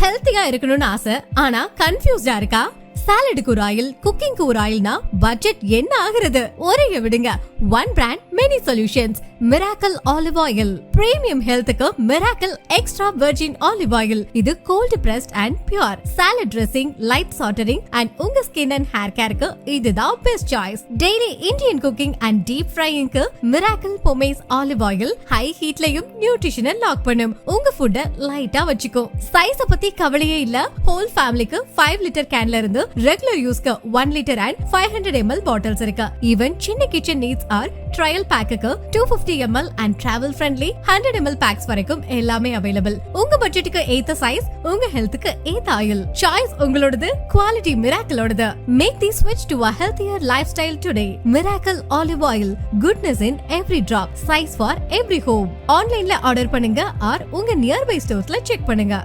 ஹெல்த்தியா இருக்கணும்னு ஆசை, ஆனா கன்ஃபியூஸ்டா இருக்கா? சாலடுக்கு ஒரு ஆயில், குக்கிங்க்கு ஒரு ஆயில்னா பட்ஜெட் என்ன ஆகுறது? ஒரே விடுங்க, one brand many solutions. Mirakle Olive Oil. Premium ஹெல்த்துக்கு Mirakle Extra Virgin Olive Oil. இது cold pressed and pure. Salad dressing, light sauteing and உங்க ஸ்கின் அண்ட் ஹேர் கேருக்கு இதுதான் best choice. Daily Indian cooking and deep ஃப்ரையிங்க்கு Mirakle Pomace Olive Oil high ஹீட்லயும் நியூட்ரிஷனை lock பண்ணும். உங்க ஃபுட்ட லைட்டா வச்சுக்கும். சைஸ பத்தி கவலையே இல்ல. ஹோல் ஃபேமிலிக்கு 5 லிட்டர் கேன்ல இருந்து ரெகுலர் யூஸ்க்கு 1 லிட்டர் அண்ட் 500 ml பாட்டில்ஸ் இருக்கு. ஈவன் சின்ன கிச்சன் நீட்ஸ் ஆர் ட்ரையல் பேக்குக்கு 250 ml and travel friendly 100 ml packs வரைக்கும் எல்லாமே அவைலபிள். உங்க பட்ஜெட்டுக்கு ஏத்த சைஸ், உங்க ஹெல்த்துக்கு ஏத்த ஆயில். சாய்ஸ் உங்களோடது, குவாலிட்டி மிராக்கிளோடது. மேக் தி ஸ்விட்ச் to a healthier lifestyle today. Mirakle Olive Oil. Goodness in every drop. Size for every home. ஆன்லைன்ல ஆர்டர் பண்ணுங்க ஆர் உங்க நியர்பை ஸ்டோர்ஸ்ல செக் பண்ணுங்க.